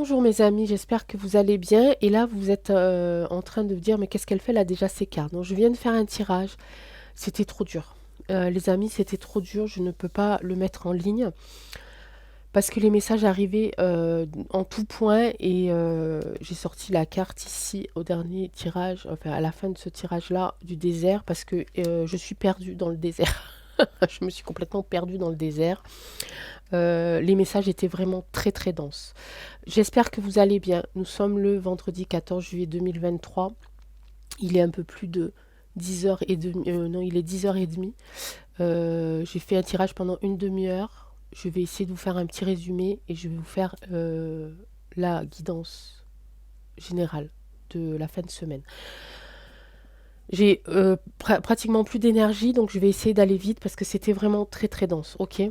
Bonjour mes amis, j'espère que vous allez bien. Et là, vous êtes en train de vous dire, mais qu'est-ce qu'elle fait là déjà ces cartes? Donc, je viens de faire un tirage. C'était trop dur. Les amis, c'était trop dur. Je ne peux pas le mettre en ligne parce que les messages arrivaient en tout point et j'ai sorti la carte ici au dernier tirage, enfin à la fin de ce tirage-là du désert parce que je suis perdue dans le désert. Je me suis complètement perdue dans le désert. Les messages étaient vraiment très très denses. J'espère que vous allez bien. Nous sommes le vendredi 14 juillet 2023. Il est un peu plus de 10h30. Non, il est 10h30. J'ai fait un tirage pendant une demi-heure. Je vais essayer de vous faire un petit résumé et je vais vous faire la guidance générale de la fin de semaine. J'ai pratiquement plus d'énergie, donc je vais essayer d'aller vite parce que c'était vraiment très très dense. Ok.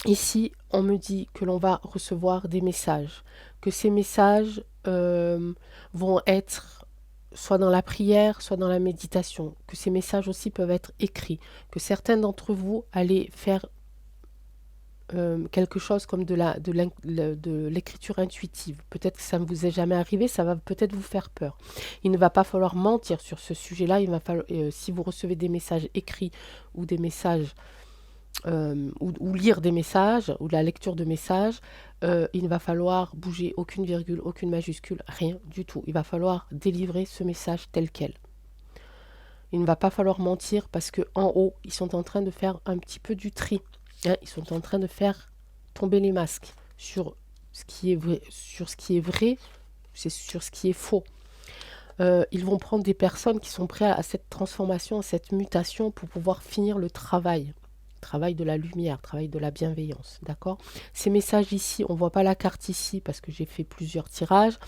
Ici, on me dit que l'on va recevoir des messages, que ces messages vont être soit dans la prière, soit dans la méditation, que ces messages aussi peuvent être écrits, que certains d'entre vous allez faire quelque chose comme de l'écriture intuitive. Peut-être que ça ne vous est jamais arrivé, ça va peut-être vous faire peur. Il ne va pas falloir mentir sur ce sujet-là, il va falloir, si vous recevez des messages écrits ou des messages ou lire des messages, ou de la lecture de messages, il ne va falloir bouger aucune virgule, aucune majuscule, rien du tout. Il va falloir délivrer ce message tel quel. Il ne va pas falloir mentir parce que en haut, ils sont en train de faire un petit peu du tri. Hein, ils sont en train de faire tomber les masques sur ce qui est vrai, c'est sur ce qui est faux. Ils vont prendre des personnes qui sont prêtes à cette transformation, à cette mutation pour pouvoir finir le travail. Travail de la lumière, travail de la bienveillance, d'accord? Ces messages ici, on ne voit pas la carte ici parce que j'ai fait plusieurs tirages,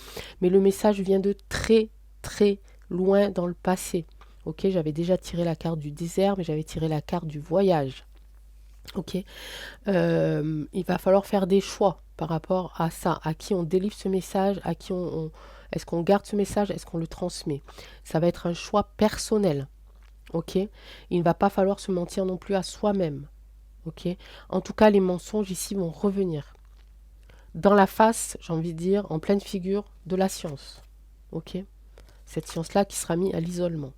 mais le message vient de très très loin dans le passé. Ok, j'avais déjà tiré la carte du désert, mais j'avais tiré la carte du voyage. Ok, il va falloir faire des choix par rapport à ça, à qui on délivre ce message, à qui est-ce qu'on garde ce message, est-ce qu'on le transmet. Ça va être un choix personnel. Ok, il ne va pas falloir se mentir non plus à soi-même. Ok, en tout cas, les mensonges ici vont revenir dans la face, j'ai envie de dire, en pleine figure de la science. Ok, cette science-là qui sera mise à l'isolement.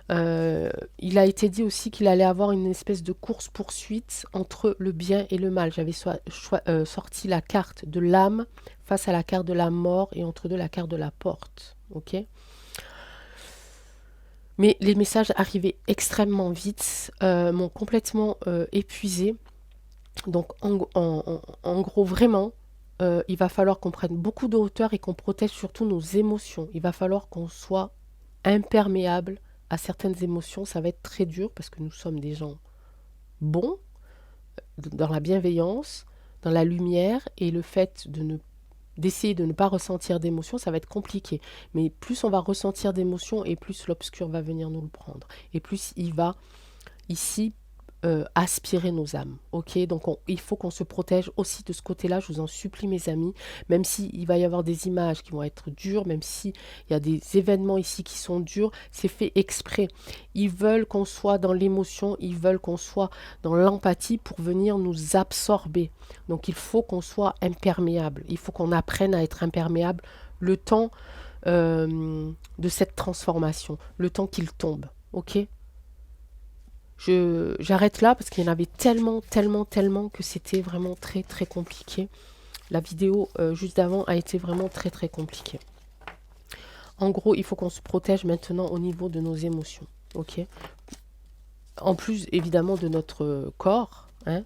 Il a été dit aussi qu'il allait avoir une espèce de course-poursuite entre le bien et le mal. J'avais sorti la carte de l'âme face à la carte de la mort et entre deux la carte de la porte. Ok. Mais les messages arrivaient extrêmement vite, m'ont complètement épuisé. Donc en gros, vraiment, il va falloir qu'on prenne beaucoup de hauteur et qu'on protège surtout nos émotions. Il va falloir qu'on soit imperméable à certaines émotions. Ça va être très dur parce que nous sommes des gens bons, dans la bienveillance, dans la lumière, et le fait d'essayer de ne pas ressentir d'émotions, ça va être compliqué. Mais plus on va ressentir d'émotions et plus l'obscur va venir nous le prendre. Et plus il va ici aspirer nos âmes. Ok, donc il faut qu'on se protège aussi de ce côté-là. Je vous en supplie, mes amis. Même s'il va y avoir des images qui vont être dures, même s'il y a des événements ici qui sont durs, c'est fait exprès. Ils veulent qu'on soit dans l'émotion, ils veulent qu'on soit dans l'empathie pour venir nous absorber. Donc il faut qu'on soit imperméable. Il faut qu'on apprenne à être imperméable le temps de cette transformation, le temps qu'il tombe. Ok, j'arrête là parce qu'il y en avait tellement, tellement, tellement que c'était vraiment très, très compliqué. La vidéo juste d'avant a été vraiment très, très compliquée. En gros, il faut qu'on se protège maintenant au niveau de nos émotions. Ok. En plus, évidemment, de notre corps. Hein,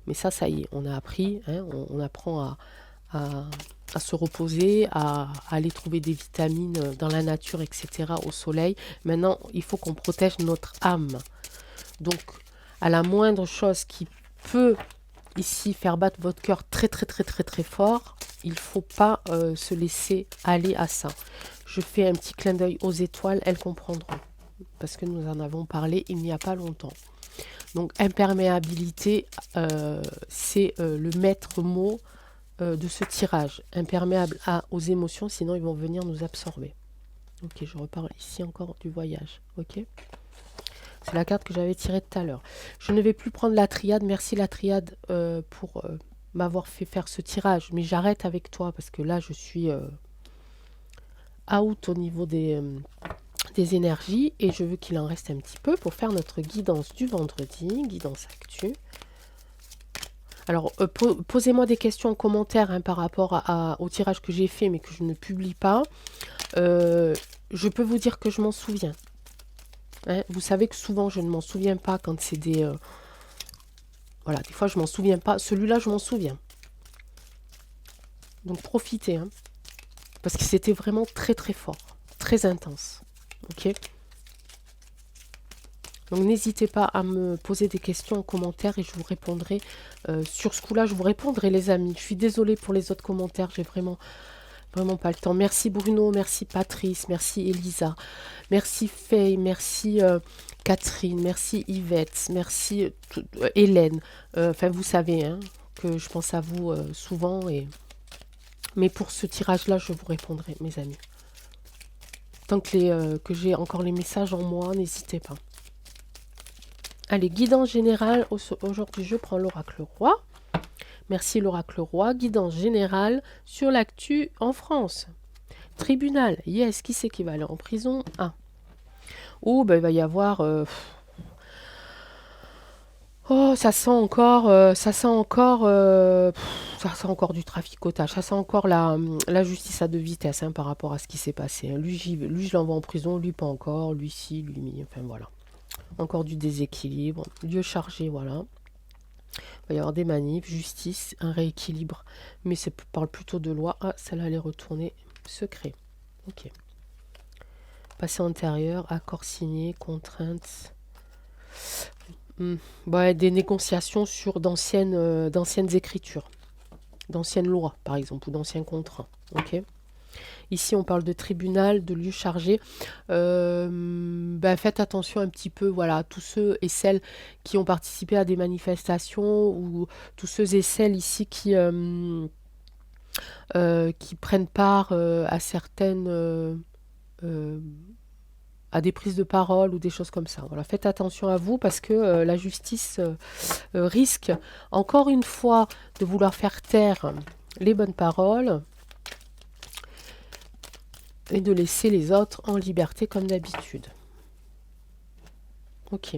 mais ça y est, on a appris. Hein, on apprend à se reposer, à aller trouver des vitamines dans la nature, etc., au soleil. Maintenant, il faut qu'on protège notre âme. Donc, à la moindre chose qui peut ici faire battre votre cœur très très très très très fort, il ne faut pas se laisser aller à ça. Je fais un petit clin d'œil aux étoiles, elles comprendront. Parce que nous en avons parlé il n'y a pas longtemps. Donc, imperméabilité, c'est le maître mot de ce tirage. Imperméable aux émotions, sinon ils vont venir nous absorber. Ok, je reparle ici encore du voyage. Ok. C'est la carte que j'avais tirée tout à l'heure. Je ne vais plus prendre la triade. Merci la triade pour m'avoir fait faire ce tirage. Mais j'arrête avec toi parce que là, je suis out au niveau des énergies et je veux qu'il en reste un petit peu pour faire notre guidance du vendredi, guidance actu. Alors, posez-moi des questions en commentaire hein, par rapport au tirage que j'ai fait mais que je ne publie pas. Je peux vous dire que je m'en souviens. Hein, vous savez que souvent, je ne m'en souviens pas quand c'est des... voilà, des fois, je m'en souviens pas. Celui-là, je m'en souviens. Donc, profitez. Hein, parce que c'était vraiment très, très fort. Très intense. Ok. Donc, n'hésitez pas à me poser des questions en commentaire et je vous répondrai. Sur ce coup-là, je vous répondrai, les amis. Je suis désolée pour les autres commentaires. J'ai vraiment pas le temps. Merci Bruno, merci Patrice, merci Elisa, merci Faye, merci Catherine, merci Yvette, merci Hélène. Enfin, vous savez hein, que je pense à vous souvent. Mais pour ce tirage-là, je vous répondrai, mes amis. Tant que j'ai encore les messages en moi, n'hésitez pas. Allez, guidance générale. Aujourd'hui, je prends l'oracle roi. Merci l'oracle roi. Guidance générale sur l'actu en France. Tribunal, yes, qui c'est qui va aller en prison? Ah. Oh, ben il va y avoir... oh, ça sent encore... ça sent encore du traficotage. Ça sent encore la justice à deux vitesses hein, par rapport à ce qui s'est passé. Hein. Lui, je l'envoie en prison, lui pas encore. Lui, si, lui, mi. Enfin, voilà. Encore du déséquilibre. Lieu chargé, voilà. Il va y avoir des manifs, justice, un rééquilibre. Mais ça parle plutôt de loi. Ah, celle-là, elle est retournée. Secret. Ok. Passé antérieur, accord signé, contraintes. Ouais, des négociations sur d'anciennes écritures. D'anciennes lois, par exemple, ou d'anciens contrats. Ok. Ici, on parle de tribunal, de lieu chargé. Faites attention un petit peu, voilà, tous ceux et celles qui ont participé à des manifestations ou tous ceux et celles ici qui prennent part à certaines... à des prises de parole ou des choses comme ça. Voilà, faites attention à vous parce que la justice risque encore une fois de vouloir faire taire les bonnes paroles et de laisser les autres en liberté comme d'habitude. Ok.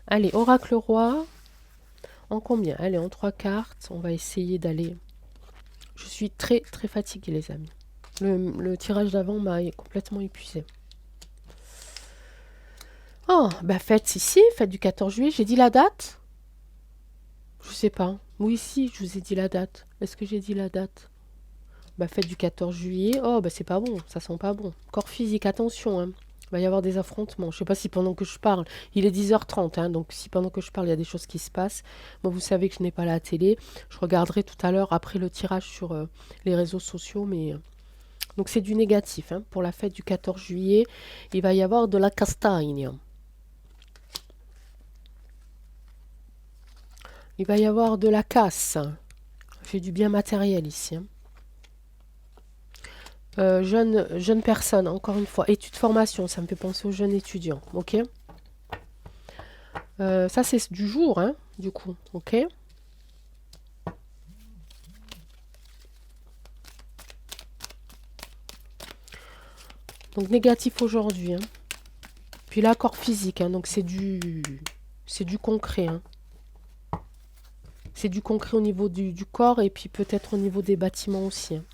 Allez, oracle roi. En combien? Allez, en 3 cartes. On va essayer d'aller... Je suis très très fatiguée les amis. Le tirage d'avant m'a complètement épuisé. Oh, fête ici, fête du 14 juillet. J'ai dit la date? Je sais pas. Oui, si, je vous ai dit la date. Est-ce que j'ai dit la date? Fête du 14 juillet. Oh, c'est pas bon. Ça sent pas bon. Corps physique, attention. Hein. Il va y avoir des affrontements. Je sais pas si pendant que je parle, il est 10h30. Hein, donc, si pendant que je parle, il y a des choses qui se passent. Moi, vous savez que je n'ai pas la télé. Je regarderai tout à l'heure après le tirage sur les réseaux sociaux. Mais donc, c'est du négatif. Hein. Pour la fête du 14 juillet, il va y avoir de la castagne. Il va y avoir de la casse. J'ai du bien matériel ici. Hein. Jeune personne, encore une fois. Études formation, ça me fait penser aux jeunes étudiants. Ok. Ça, c'est du jour, hein, du coup. Ok. Donc, négatif aujourd'hui. Hein. Puis l'accord physique, hein, donc c'est du concret. Hein. C'est du concret au niveau du corps et puis peut-être au niveau des bâtiments aussi. Hein.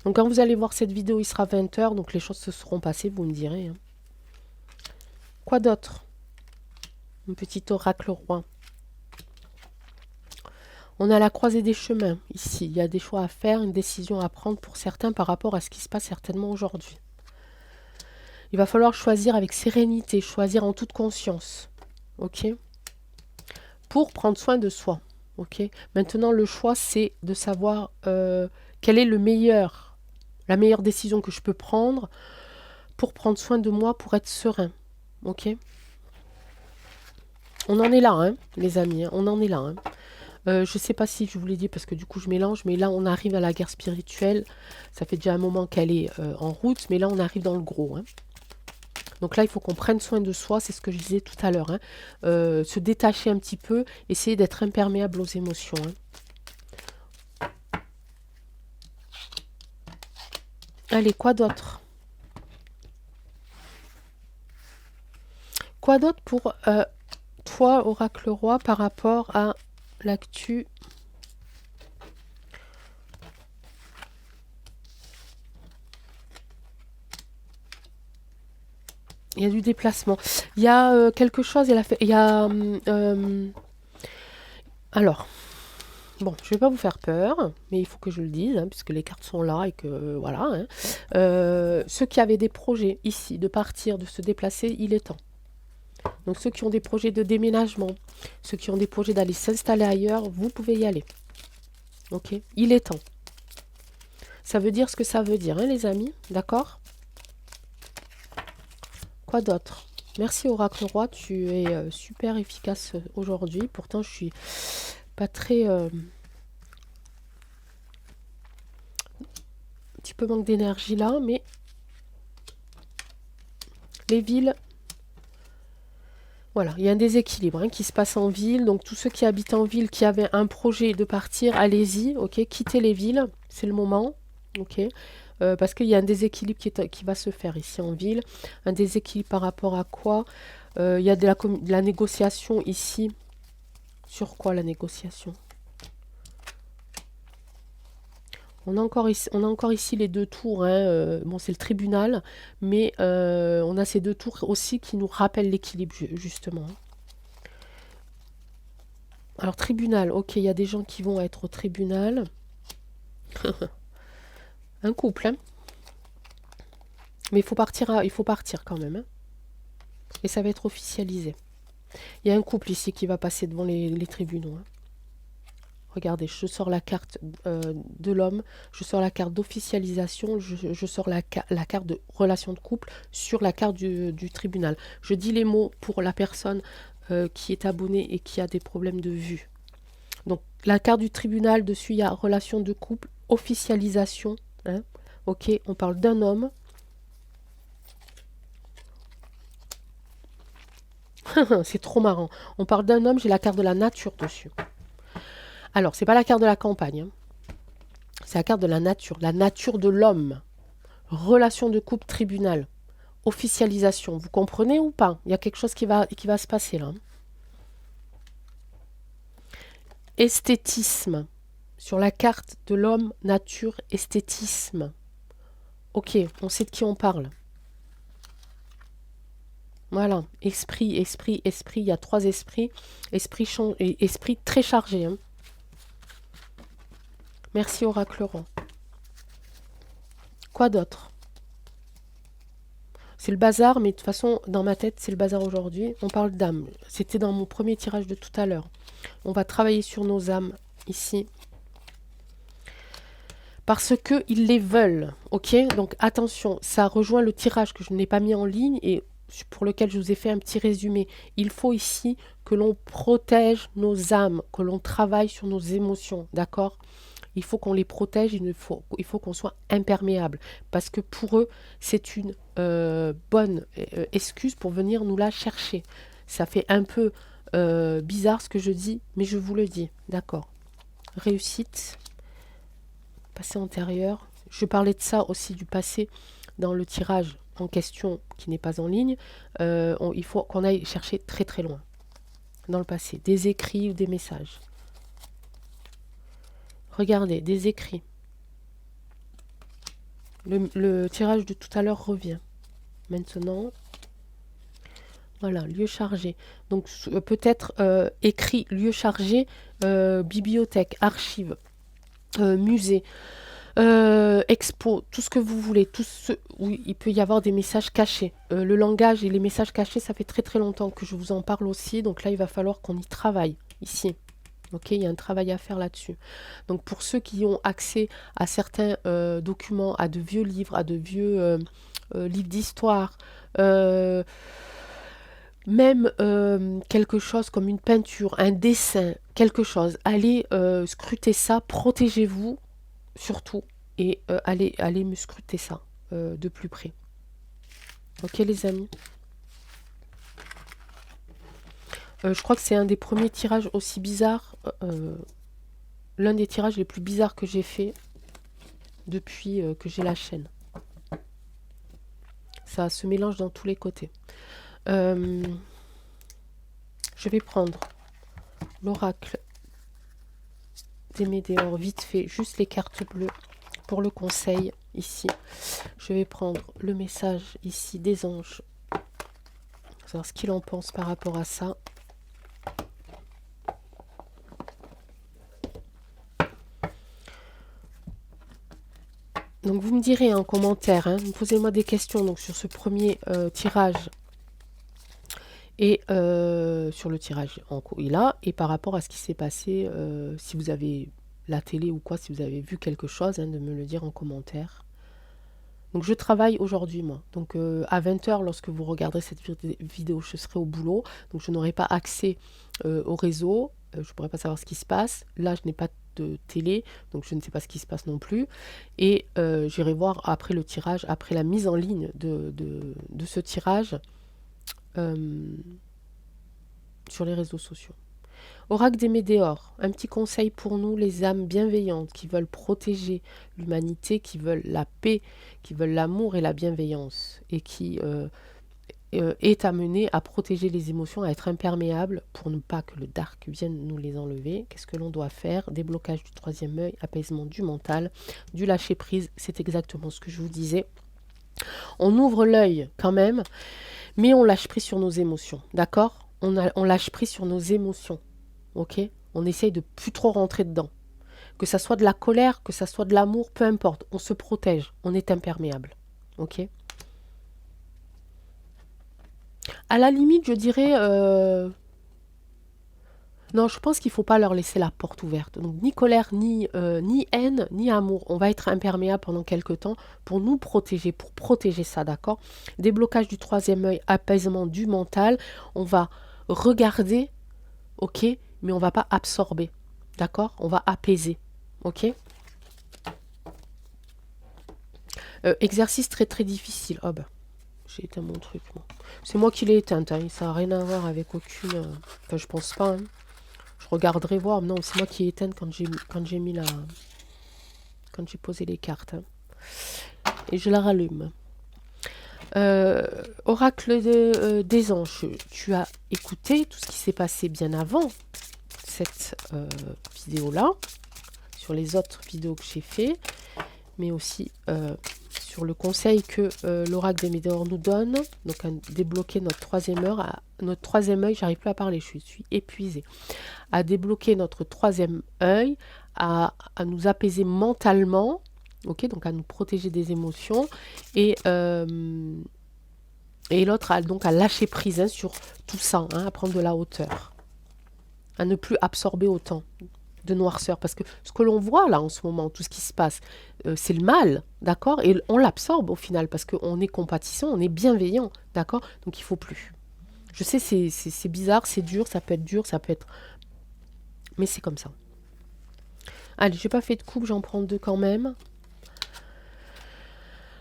Donc quand vous allez voir cette vidéo, il sera 20h, donc les choses se seront passées, vous me direz. Hein. Quoi d'autre? Un petit oracle roi. On a la croisée des chemins, ici. Il y a des choix à faire, une décision à prendre pour certains par rapport à ce qui se passe certainement aujourd'hui. Il va falloir choisir avec sérénité, choisir en toute conscience. Ok? Pour prendre soin de soi. Ok? Maintenant, le choix, c'est de savoir quelle est la meilleure décision que je peux prendre pour prendre soin de moi, pour être serein. Ok? On en est là, hein, les amis. Hein, on en est là. Hein. Je ne sais pas si je vous l'ai dit parce que du coup je mélange, mais là on arrive à la guerre spirituelle. Ça fait déjà un moment qu'elle est en route, mais là on arrive dans le gros. Hein. Donc là il faut qu'on prenne soin de soi, c'est ce que je disais tout à l'heure. Hein. Se détacher un petit peu, essayer d'être imperméable aux émotions. Hein. Allez, quoi d'autre? Quoi d'autre pour toi, Oracle Roi, par rapport à l'actu? Il y a du déplacement. Il y a quelque chose, il y a... alors, bon, je vais pas vous faire peur, mais il faut que je le dise, hein, puisque les cartes sont là et que voilà. Hein. Ceux qui avaient des projets ici, de partir, de se déplacer, il est temps. Donc ceux qui ont des projets de déménagement, ceux qui ont des projets d'aller s'installer ailleurs, vous pouvez y aller. Ok? Il est temps. Ça veut dire ce que ça veut dire, hein, les amis. D'accord? Quoi d'autre? Merci Oracle Roi, tu es super efficace aujourd'hui. Pourtant, je suis pas très... un petit peu manque d'énergie là, mais les villes... Voilà, il y a un déséquilibre hein, qui se passe en ville. Donc tous ceux qui habitent en ville, qui avaient un projet de partir, allez-y, ok, quittez les villes, c'est le moment, ok, parce qu'il y a un déséquilibre qui va se faire ici en ville. Un déséquilibre par rapport à quoi? Il y a de la négociation ici. Sur quoi la négociation? On a encore ici les deux tours. Hein, bon, c'est le tribunal, mais on a ces deux tours aussi qui nous rappellent l'équilibre, justement. Alors, tribunal, ok, il y a des gens qui vont être au tribunal. Un couple, hein. Mais il faut partir quand même. Hein. Et ça va être officialisé. Il y a un couple ici qui va passer devant les tribunaux. Hein. Regardez, je sors la carte de l'homme, je sors la carte d'officialisation, je sors la carte de relation de couple sur la carte du tribunal. Je dis les mots pour la personne qui est abonnée et qui a des problèmes de vue. Donc, la carte du tribunal, dessus, il y a relation de couple, officialisation. Hein. Ok, on parle d'un homme. C'est trop marrant. On parle d'un homme, j'ai la carte de la nature dessus. Alors, c'est pas la carte de la campagne. Hein. C'est la carte de la nature de l'homme. Relation de couple, tribunal. Officialisation. Vous comprenez ou pas? Il y a quelque chose qui va se passer là. Esthétisme. Sur la carte de l'homme, nature, esthétisme. Ok, on sait de qui on parle. Voilà, esprit, esprit, esprit. Il y a 3 esprits. Esprit très chargé. Hein. Merci Oracle Roi. Quoi d'autre? C'est le bazar, mais de toute façon, dans ma tête, c'est le bazar aujourd'hui. On parle d'âme. C'était dans mon premier tirage de tout à l'heure. On va travailler sur nos âmes, ici. Parce qu'ils les veulent, ok? Donc attention, ça rejoint le tirage que je n'ai pas mis en ligne et pour lequel je vous ai fait un petit résumé. Il faut ici que l'on protège nos âmes, que l'on travaille sur nos émotions, d'accord? Il faut qu'on les protège, il faut qu'on soit imperméable. Parce que pour eux, c'est une bonne excuse pour venir nous la chercher. Ça fait un peu bizarre ce que je dis, mais je vous le dis. D'accord. Réussite. Passé antérieur. Je parlais de ça aussi du passé dans le tirage en question qui n'est pas en ligne. Il faut qu'on aille chercher très très loin dans le passé. Des écrits ou des messages. Regardez, des écrits. Le tirage de tout à l'heure revient. Maintenant, voilà, lieu chargé. Donc peut-être écrit, lieu chargé, bibliothèque, archive, musée, expo, tout ce que vous voulez. Oui, il peut y avoir des messages cachés. Le langage et les messages cachés, ça fait très très longtemps que je vous en parle aussi. Donc là, il va falloir qu'on y travaille, ici. Ok, il y a un travail à faire là-dessus. Donc pour ceux qui ont accès à certains documents, à de vieux livres, à de vieux livres d'histoire, même quelque chose comme une peinture, un dessin, quelque chose, allez scruter ça, protégez-vous surtout et allez me scruter ça de plus près. Ok les amis? Je crois que c'est un des premiers tirages aussi bizarres, l'un des tirages les plus bizarres que j'ai fait depuis que j'ai la chaîne. Ça se mélange dans tous les côtés. Je vais prendre l'oracle des Médéors, vite fait, juste les cartes bleues pour le conseil ici. Je vais prendre le message ici des anges, savoir ce qu'il en pense par rapport à ça. Donc vous me direz en commentaire, hein, posez-moi des questions donc, sur ce premier tirage et sur le tirage en cours là, et par rapport à ce qui s'est passé, si vous avez la télé ou quoi, si vous avez vu quelque chose, hein, de me le dire en commentaire. Donc je travaille aujourd'hui moi, donc à 20h lorsque vous regarderez cette vidéo, je serai au boulot, donc je n'aurai pas accès au réseau, je ne pourrai pas savoir ce qui se passe. Là je n'ai pas de télé, donc je ne sais pas ce qui se passe non plus, et j'irai voir après le tirage, après la mise en ligne de ce tirage sur les réseaux sociaux. Oracle des Médéors, un petit conseil pour nous, les âmes bienveillantes qui veulent protéger l'humanité, qui veulent la paix, qui veulent l'amour et la bienveillance, et qui est amené à protéger les émotions, à être imperméable pour ne pas que le dark vienne nous les enlever. Qu'est-ce que l'on doit faire? Déblocage du troisième œil, apaisement du mental, du lâcher prise, c'est exactement ce que je vous disais. On ouvre l'œil quand même, mais on lâche prise sur nos émotions, d'accord? On lâche prise sur nos émotions. Ok, on essaye de plus trop rentrer dedans. Que ça soit de la colère, que ça soit de l'amour, peu importe. On se protège, on est imperméable. Ok. À la limite, je dirais... Non, je pense qu'il ne faut pas leur laisser la porte ouverte. Donc, ni colère, ni haine, ni amour. On va être imperméable pendant quelques temps pour nous protéger, pour protéger ça, d'accord? Déblocage du troisième œil, apaisement du mental. On va regarder, ok, mais on ne va pas absorber, d'accord? On va apaiser, ok? Exercice très très difficile. Oh ben, j'ai éteint mon truc, moi. C'est moi qui l'ai éteinte, hein. Ça n'a rien à voir avec aucune... Enfin, je pense pas, hein. Je regarderai voir. Non, c'est moi qui ai éteinte quand j'ai mis la... Quand j'ai posé les cartes, hein. Et je la rallume. Oracle des anges, tu as écouté tout ce qui s'est passé bien avant cette vidéo-là, sur les autres vidéos que j'ai fait, mais aussi sur le conseil que l'oracle des Médéors nous donne, donc à débloquer notre troisième œil, j'arrive plus à parler, je suis épuisée, à débloquer notre troisième œil, à nous apaiser mentalement, ok, donc à nous protéger des émotions, et l'autre donc à lâcher prise, hein, sur tout ça, hein, à prendre de la hauteur, à ne plus absorber autant de noirceur, parce que ce que l'on voit là en ce moment, tout ce qui se passe, c'est le mal, d'accord, et on l'absorbe au final, parce qu'on est compatissant, on est bienveillant, d'accord, donc il faut plus. Je sais, c'est bizarre, c'est dur, ça peut être... Mais c'est comme ça. Allez, j'ai pas fait de coupe, j'en prends deux quand même.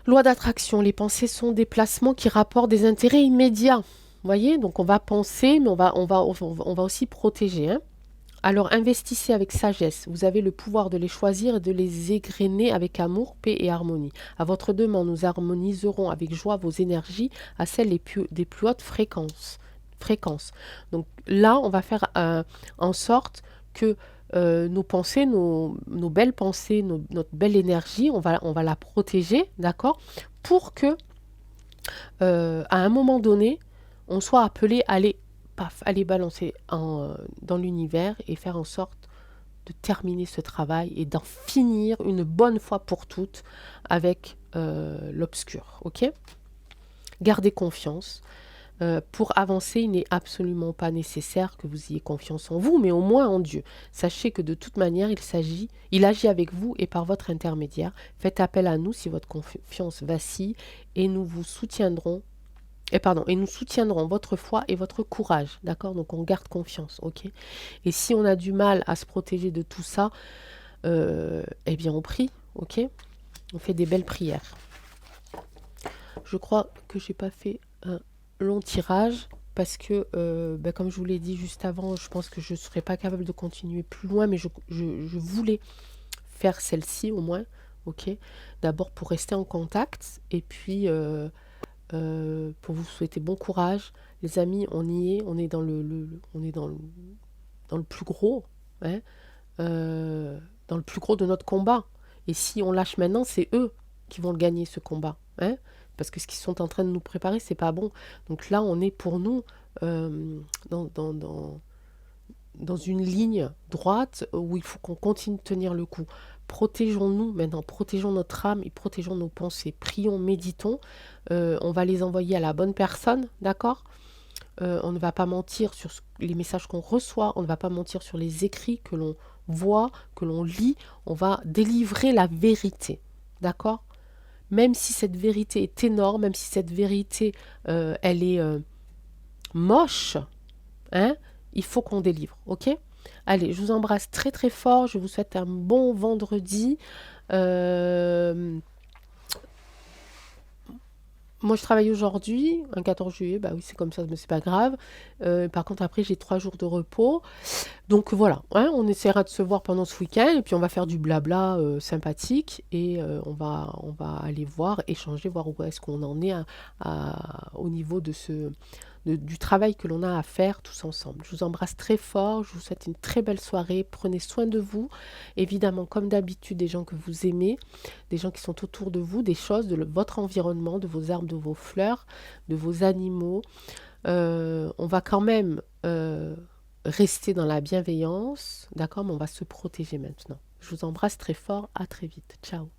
Loi d'attraction, les pensées sont des placements qui rapportent des intérêts immédiats. Vous voyez, donc on va penser, mais on va aussi protéger, hein. Alors investissez avec sagesse, vous avez le pouvoir de les choisir et de les égrener avec amour, paix et harmonie. À votre demande, nous harmoniserons avec joie vos énergies à celles des plus hautes fréquences. Donc là, on va faire en sorte que nos pensées, nos belles pensées, notre belle énergie, on va la protéger, d'accord, pour que à un moment donné, on soit appelé à aller balancer dans l'univers et faire en sorte de terminer ce travail et d'en finir une bonne fois pour toutes avec l'obscur, ok? Gardez confiance. Pour avancer, il n'est absolument pas nécessaire que vous ayez confiance en vous, mais au moins en Dieu. Sachez que de toute manière, il agit avec vous et par votre intermédiaire. Faites appel à nous si votre confiance vacille et nous vous soutiendrons. Et nous soutiendrons votre foi et votre courage, d'accord? Donc on garde confiance, ok? Et si on a du mal à se protéger de tout ça, eh bien on prie, ok? On fait des belles prières. Je crois que j'ai pas fait un long tirage parce que, comme je vous l'ai dit juste avant, je pense que je ne serais pas capable de continuer plus loin, mais je voulais faire celle-ci au moins, ok? D'abord pour rester en contact et puis pour vous souhaiter bon courage. Les amis, on y est, on est on est dans le plus gros, hein, dans le plus gros de notre combat. Et si on lâche maintenant, c'est eux qui vont le gagner, ce combat, hein, parce que ce qu'ils sont en train de nous préparer, c'est pas bon. Donc là, on est pour nous euh, dans, dans, dans, dans une ligne droite où il faut qu'on continue de tenir le coup. Protégeons-nous maintenant, protégeons notre âme et protégeons nos pensées. Prions, méditons. On va les envoyer à la bonne personne, d'accord? On ne va pas mentir sur les messages qu'on reçoit, on ne va pas mentir sur les écrits que l'on voit, que l'on lit. On va délivrer la vérité, d'accord? Même si cette vérité est énorme, même si cette vérité, elle est moche, hein, il faut qu'on délivre, ok? Allez, je vous embrasse très très fort, je vous souhaite un bon vendredi. Euh, Moi, je travaille aujourd'hui, un 14 juillet, bah oui, c'est comme ça, mais c'est pas grave. Par contre, après, j'ai 3 jours de repos. Donc voilà, hein, on essaiera de se voir pendant ce week-end et puis on va faire du blabla sympathique et on va aller voir, échanger, voir où est-ce qu'on en est au niveau de du travail que l'on a à faire tous ensemble. Je vous embrasse très fort, je vous souhaite une très belle soirée, prenez soin de vous, évidemment comme d'habitude des gens que vous aimez, des gens qui sont autour de vous, des choses, de votre environnement, de vos arbres, de vos fleurs, de vos animaux. On va quand même rester dans la bienveillance, d'accord, mais on va se protéger maintenant. Je vous embrasse très fort, à très vite. Ciao.